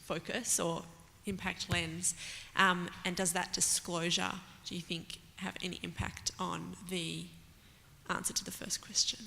focus or impact lens? And does that disclosure, do you think, have any impact on the answer to the first question?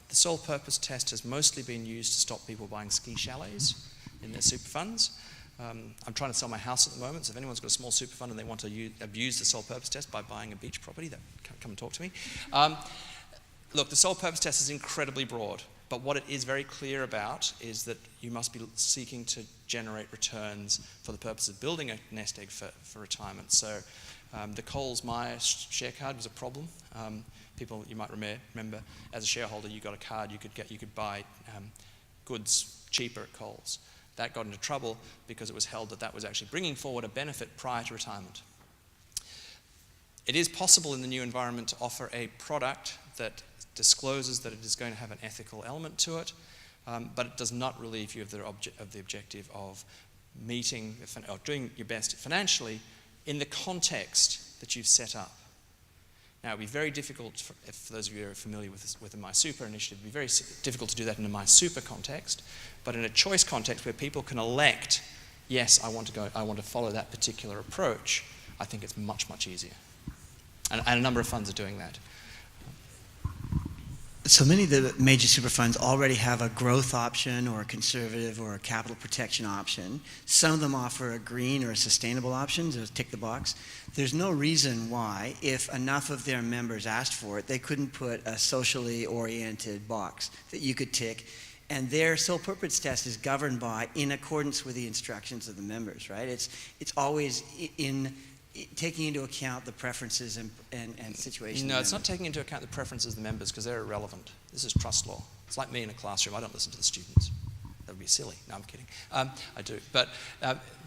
The sole purpose test has mostly been used to stop people buying ski chalets in their super funds. I'm trying to sell my house at the moment, so if anyone's got a small super fund and they want to abuse the sole purpose test by buying a beach property, come and talk to me. Look, the sole purpose test is incredibly broad, but what it is very clear about is that you must be seeking to generate returns for the purpose of building a nest egg for retirement. So the Coles Myer share card was a problem. People, you might remember, as a shareholder, you got a card you could buy goods cheaper at Coles. That got into trouble because it was held that was actually bringing forward a benefit prior to retirement. It is possible in the new environment to offer a product that discloses that it is going to have an ethical element to it, but it does not relieve you of the objective of meeting or doing your best financially in the context that you've set up. Now, it would be very difficult, for those of you who are familiar with the My Super initiative, it would be very difficult to do that in a My Super context, but in a choice context where people can elect, yes, I want to follow that particular approach, I think it's much, much easier. And a number of funds are doing that. So many of the major super funds already have a growth option or a conservative or a capital protection option. Some of them offer a green or a sustainable option, so tick the box. There's no reason why, if enough of their members asked for it, they couldn't put a socially oriented box that you could tick. And their sole purpose test is governed by, in accordance with the instructions of the members, right? It's always taking into account the preferences and situations. No, it's not taking into account the preferences of the members because they're irrelevant. This is trust law. It's like me in a classroom. I don't listen to the students. That would be silly. No, I'm kidding. I do. But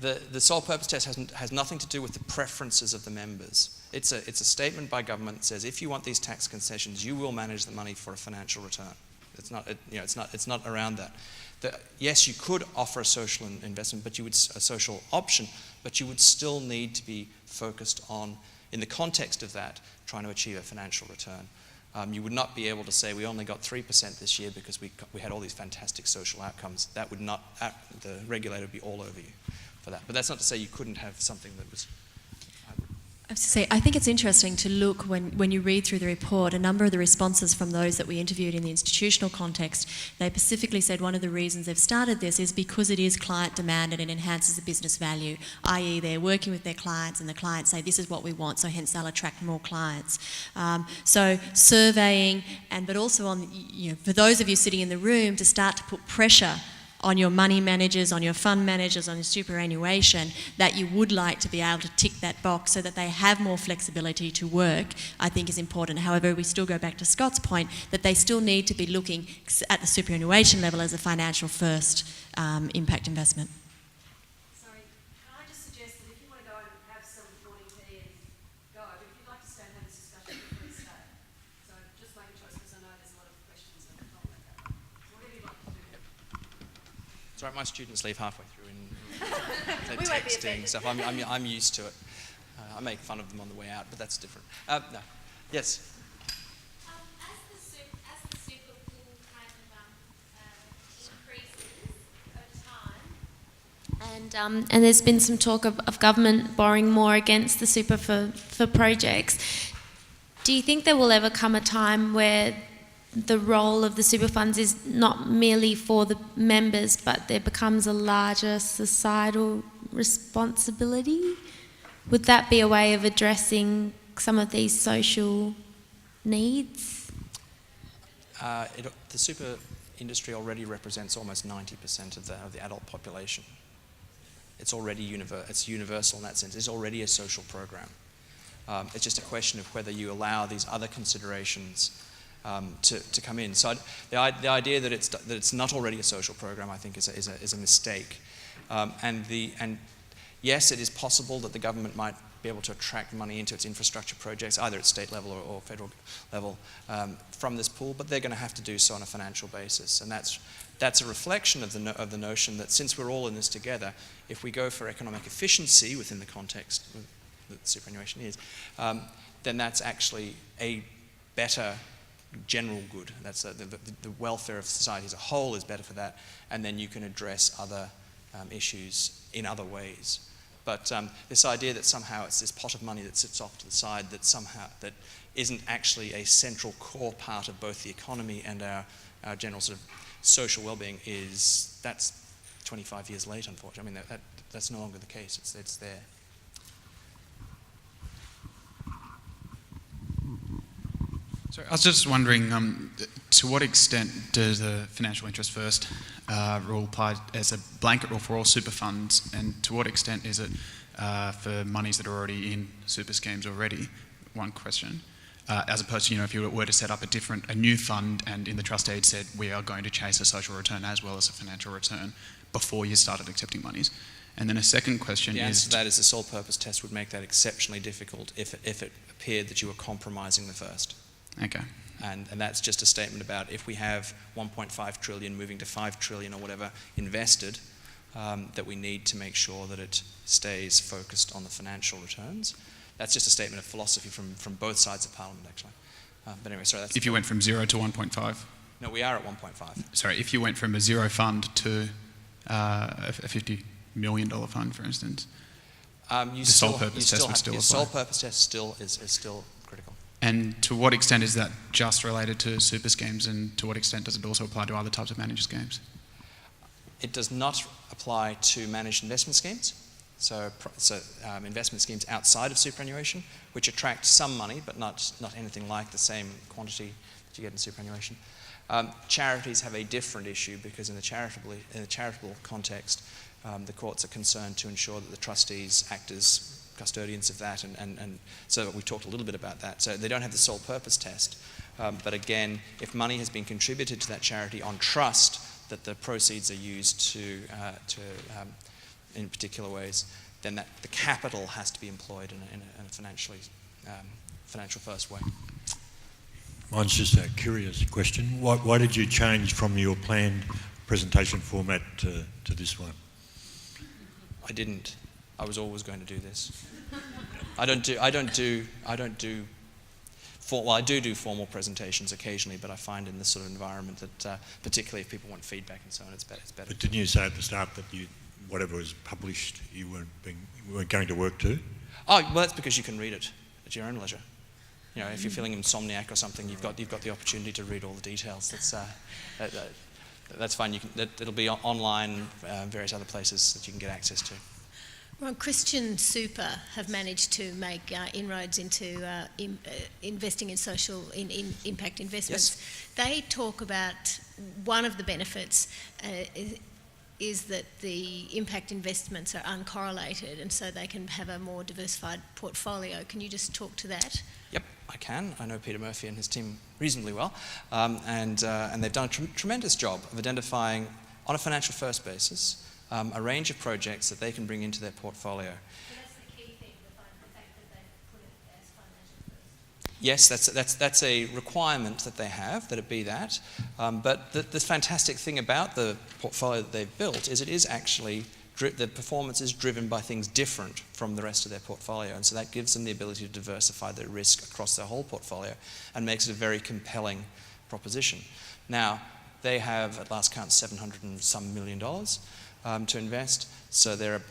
the sole purpose test has nothing to do with the preferences of the members. It's a statement by government that says if you want these tax concessions, you will manage the money for a financial return. It's not around that. Yes, you could offer a social investment, a social option, but you would still need to be focused on, in the context of that, trying to achieve a financial return. You would not be able to say we only got 3% this year because we had all these fantastic social outcomes. That would not, the regulator would be all over you for that. But that's not to say you couldn't have something that was... I have to say, I think it's interesting to look when you read through the report, a number of the responses from those that we interviewed in the institutional context, they specifically said one of the reasons they've started this is because it is client demanded and enhances the business value, i.e. they're working with their clients and the clients say this is what we want, so hence they'll attract more clients. So surveying, but also for those of you sitting in the room to start to put pressure on your money managers, on your fund managers, on your superannuation, that you would like to be able to tick that box so that they have more flexibility to work, I think is important. However, we still go back to Scott's point that they still need to be looking at the superannuation level as a financial first impact investment. Sorry, can I just suggest that if you want to go and have some morning tea and go, but if you'd like to stay and have this discussion, please stay. So just make a choice because I know there's a lot of questions and I'll let that. So whatever you'd like to do. It's all right, my students leave halfway through and they're texting stuff. I'm used to it. I make fun of them on the way out, but that's different. No. Yes? As the super pool kind of increases over time, and there's been some talk of government borrowing more against the super for projects, do you think there will ever come a time where the role of the super funds is not merely for the members, but there becomes a larger societal responsibility? Would that be a way of addressing some of these social needs? The super industry already represents almost 90% of the adult population. It's already universal in that sense. It's already a social program. It's just a question of whether you allow these other considerations to come in. So the idea that it's not already a social program, I think, is a mistake. And yes, it is possible that the government might be able to attract money into its infrastructure projects, either at state level or federal level, from this pool, but they're going to have to do so on a financial basis. And that's a reflection of the notion that since we're all in this together, if we go for economic efficiency within the context that superannuation is, then that's actually a better general good. That's the welfare of society as a whole is better for that, and then you can address other issues in other ways. But this idea that somehow it's this pot of money that sits off to the side that isn't actually a central core part of both the economy and our general sort of social well-being that's 25 years late, unfortunately. I mean, that's no longer the case. It's there. So I was just wondering, to what extent does the financial interest first rule apply as a blanket rule for all super funds, and to what extent is it for monies that are already in super schemes already? One question. As opposed to, if you were to set up a new fund and in the trust deed said we are going to chase a social return as well as a financial return before you started accepting monies. And then a second question the answer to that is the sole purpose test would make that exceptionally difficult if it appeared that you were compromising the first. Okay. And that's just a statement about if we have 1.5 trillion moving to 5 trillion or whatever invested, that we need to make sure that it stays focused on the financial returns. That's just a statement of philosophy from both sides of Parliament, actually. But anyway, sorry. If you went from 0 to 1.5? No, we are at 1.5. Sorry, if you went from a 0 fund to a $50 million fund, for instance, the sole purpose test would still apply. Your sole purpose test is still critical. And to what extent is that just related to super schemes, and to what extent does it also apply to other types of managed schemes? It does not apply to managed investment schemes. So investment schemes outside of superannuation, which attract some money, but not anything like the same quantity that you get in superannuation. Charities have a different issue because in the charitable context, the courts are concerned to ensure that the trustees act as custodians of that, and so we've talked a little bit about that. So they don't have the sole purpose test, but again, if money has been contributed to that charity on trust, that the proceeds are used to in particular ways, then the capital has to be employed in a financial first way. Mine's just a curious question. Why did you change from your planned presentation format to this one? I didn't. I was always going to do this. I do formal presentations occasionally, but I find in this sort of environment that, particularly if people want feedback and so on, it's better. But didn't you say at the start that whatever was published, you weren't going to work to? Oh, well, that's because you can read it at your own leisure. If you're feeling insomniac or something, you've got the opportunity to read all the details. That's fine. It'll be online, various other places that you can get access to. Well, Christian Super have managed to make inroads into investing in social impact investments. Yes. They talk about one of the benefits is that the impact investments are uncorrelated, and so they can have a more diversified portfolio. Can you just talk to that? Yep, I can. I know Peter Murphy and his team reasonably well, and they've done a tremendous job of identifying, on a financial first basis, a range of projects that they can bring into their portfolio. So that's the key thing, the fact that they put it as financial first. Yes, that's a requirement that they have, that it be that. But the fantastic thing about the portfolio that they've built is it is actually, the performance is driven by things different from the rest of their portfolio. And so that gives them the ability to diversify their risk across their whole portfolio and makes it a very compelling proposition. Now, they have, at last count, $700 and some million to invest. So they're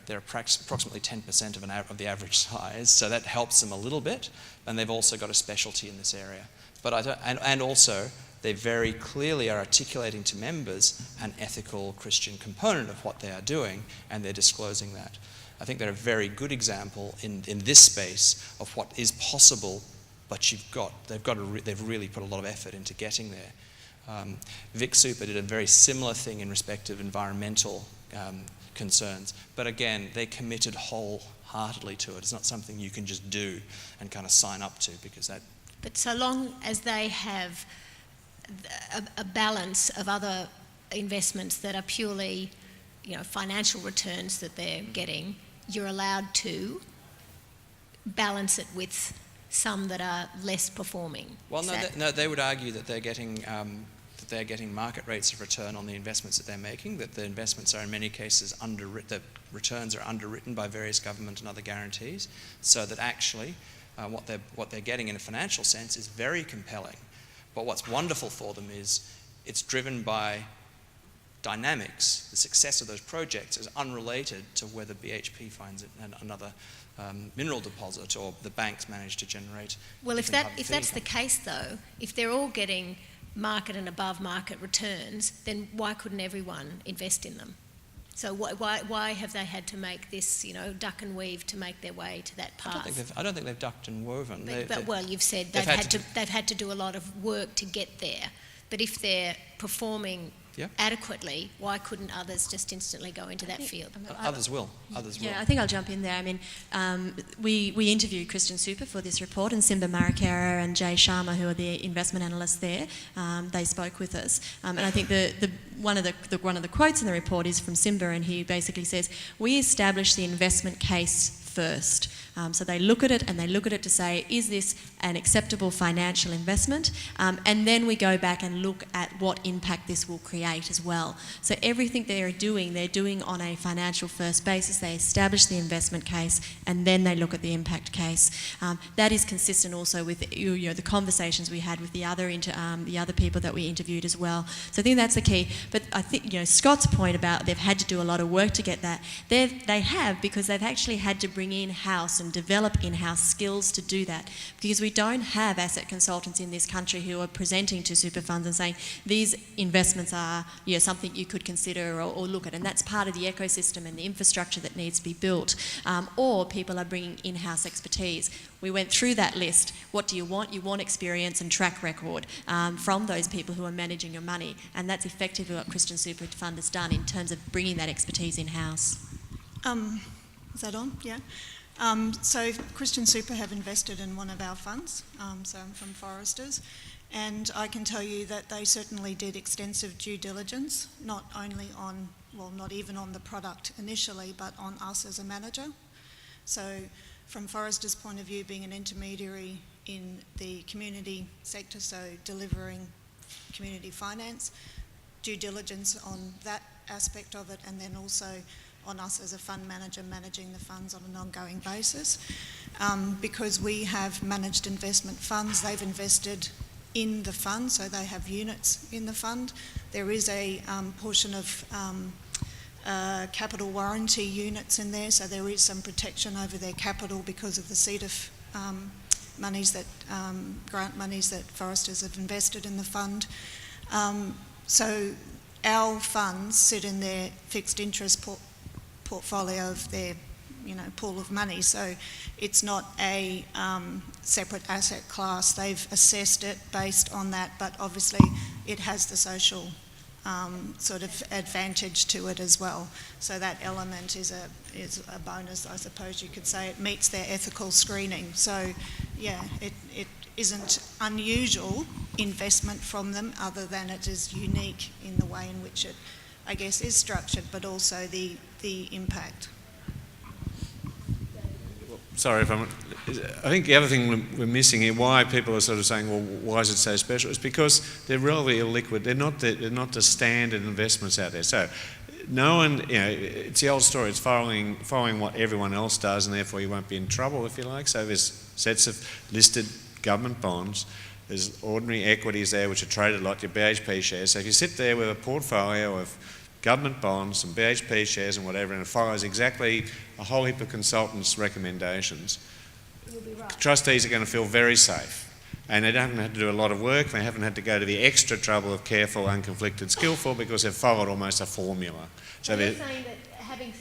approximately 10% of the average size. So that helps them a little bit. And they've also got a specialty in this area. But and also, they very clearly are articulating to members an ethical Christian component of what they are doing, and they're disclosing that. I think they're a very good example in this space of what is possible, but they've really put a lot of effort into getting there. Vic Super did a very similar thing in respect of environmental concerns, but again, they committed wholeheartedly to it. It's not something you can just do and kind of sign up to, because that... But so long as they have a balance of other investments that are purely, financial returns that they're getting, you're allowed to balance it with some that are less performing. Well, no, they would argue that they're getting market rates of return on the investments that they're making, that the investments are in many cases the returns are underwritten by various government and other guarantees, so that actually what they're getting in a financial sense is very compelling. But what's wonderful for them is it's driven by dynamics, the success of those projects is unrelated to whether BHP finds it another mineral deposit or the banks manage to generate. Well, if that's the case, though, if they're all getting market and above market returns, then why couldn't everyone invest in them? So why have they had to make this, duck and weave to make their way to that path? I don't think they've ducked and woven. Well, you've said they've had to do a lot of work to get there. But if they're performing adequately, why couldn't others just instantly go into that field? Others will. Yeah, I think I'll jump in there. I mean, we interviewed Christian Super for this report, and Simba Marakera and Jay Sharma, who are the investment analysts there, they spoke with us. And I think one of the quotes in the report is from Simba, and he basically says, "We establish the investment case first." So they look at it and they look at it to say, is this an acceptable financial investment? And then we go back and look at what impact this will create as well. So everything they're doing on a financial first basis. They establish the investment case and then they look at the impact case. That is consistent also with the conversations we had with the other people that we interviewed as well. So I think that's the key. But I think Scott's point about they've had to do a lot of work to get that, they have, because they've actually had to bring in-house and develop in-house skills to do that, because we don't have asset consultants in this country who are presenting to super funds and saying these investments are something you could consider or look at, and that's part of the ecosystem and the infrastructure that needs to be built, or people are bringing in-house expertise. We went through that list. What do you want? You want experience and track record from those people who are managing your money, and that's effectively what Christian Super Fund has done in terms of bringing that expertise in-house. Is that on? Yeah. So Christian Super have invested in one of our funds, so I'm from Foresters, and I can tell you that they certainly did extensive due diligence, not even on the product initially, but on us as a manager. So from Foresters' point of view, being an intermediary in the community sector, so delivering community finance, due diligence on that aspect of it, and then also on us as a fund manager managing the funds on an ongoing basis. Because we have managed investment funds, they've invested in the fund, so they have units in the fund. There is a portion of capital warranty units in there, so there is some protection over their capital because of the CEDAF monies that, grant monies that Foresters have invested in the fund. So our funds sit in their fixed interest portfolio of their pool of money, so it's not a separate asset class. They've assessed it based on that, but obviously it has the social sort of advantage to it as well. So that element is a bonus, I suppose you could say. It meets their ethical screening. So yeah, it isn't unusual investment from them, other than it is unique in the way in which it, I guess, is structured, but also the impact. Sorry if I think the other thing we're missing here, why people are sort of saying, well, why is it so special, is because they're really illiquid. They're not the standard investments out there. So no one, it's the old story. It's following what everyone else does, and therefore you won't be in trouble, if you like. So there's sets of listed government bonds. There's ordinary equities there which are traded like your BHP shares. So if you sit there with a portfolio of government bonds, some BHP shares and whatever, and it follows exactly a whole heap of consultants' recommendations, right. Trustees are going to feel very safe. And they haven't had to do a lot of work. They haven't had to go to the extra trouble of careful, unconflicted, skillful, because they've followed almost a formula. So you're saying that having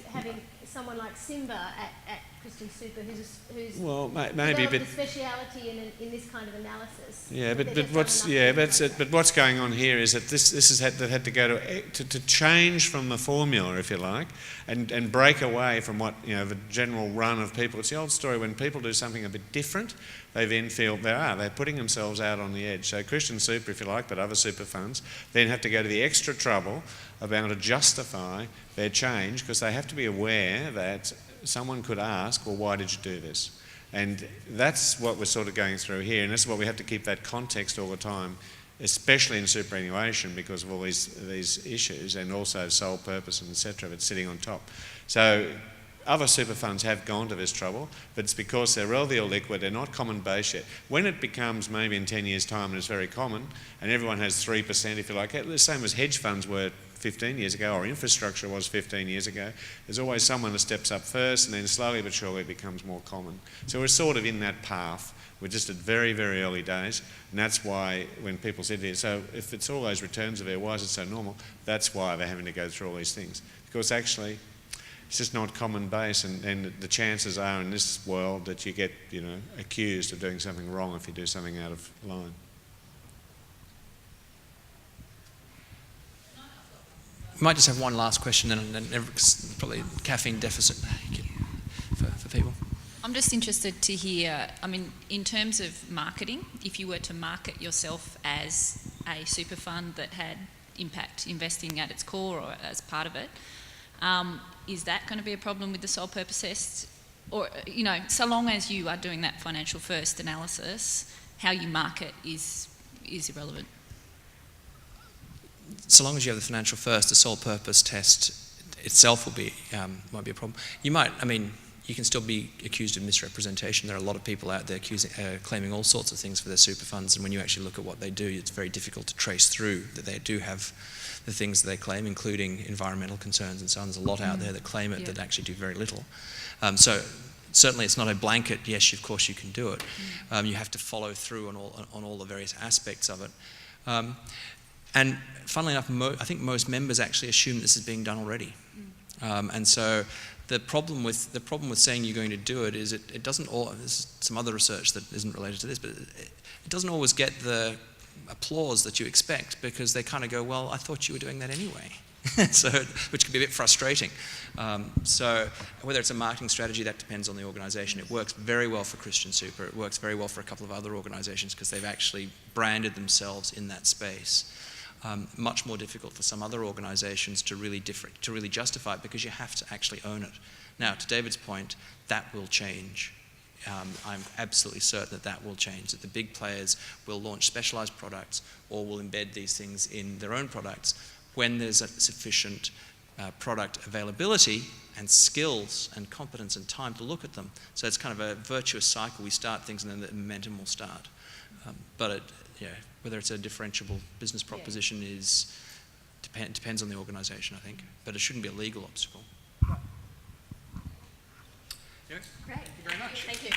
someone like Simba at Christian Super, who's well, maybe, but the speciality in this kind of analysis. Yeah, but what's going on here is that this has had to go to change from the formula, if you like, and break away from what the general run of people. It's the old story, when people do something a bit different, they then feel they're putting themselves out on the edge. So Christian Super, if you like, but other super funds then have to go to the extra trouble of being able to justify their change, because they have to be aware that someone could ask, well, why did you do this? And that's what we're sort of going through here, and that's what we have to keep that context all the time, especially in superannuation, because of all these issues, and also sole purpose and etc. It's sitting on top. So other super funds have gone to this trouble, but it's because they're relatively illiquid, they're not common base yet. When it becomes maybe in 10 years' time and it's very common, and everyone has 3%, if you like, the same as hedge funds were 15 years ago, or infrastructure was 15 years ago. There's always someone who steps up first, and then slowly but surely it becomes more common. So we're sort of in that path. We're just at very, very early days, and that's why when people sit here, so if it's all those returns of air, why is it so normal? That's why they're having to go through all these things. Because actually, it's just not common base, and the chances are in this world that you get, accused of doing something wrong if you do something out of line. We might just have one last question, and then probably caffeine deficit for people. I'm just interested to hear, in terms of marketing, if you were to market yourself as a super fund that had impact investing at its core or as part of it, is that going to be a problem with the sole purpose test? Or, so long as you are doing that financial first analysis, how you market is irrelevant. So long as you have the financial first, the sole purpose test itself will be might be a problem. You can still be accused of misrepresentation. There are a lot of people out there claiming all sorts of things for their super funds, and when you actually look at what they do, it's very difficult to trace through that they do have the things that they claim, including environmental concerns and so on. There's a lot out there that claim it that actually do very little. So certainly it's not a blanket, yes, of course you can do it. You have to follow through on all the various aspects of it. And funnily enough, I think most members actually assume this is being done already. And so the problem with saying you're going to do it is it doesn't there's some other research that isn't related to this, but it doesn't always get the applause that you expect, because they kind of go, well, I thought you were doing that anyway. So, which can be a bit frustrating. So whether it's a marketing strategy, that depends on the organisation. It works very well for Christian Super. It works very well for a couple of other organisations because they've actually branded themselves in that space. Much more difficult for some other organisations to really justify it, because you have to actually own it. Now, to David's point, that will change. I'm absolutely certain that will change, that the big players will launch specialised products or will embed these things in their own products when there's a sufficient product availability and skills and competence and time to look at them. So it's kind of a virtuous cycle. We start things and then the momentum will start. Whether it's a differentiable business proposition depends on the organisation, I think. But it shouldn't be a legal obstacle. Anyway, Great. thank you very much. Thank you.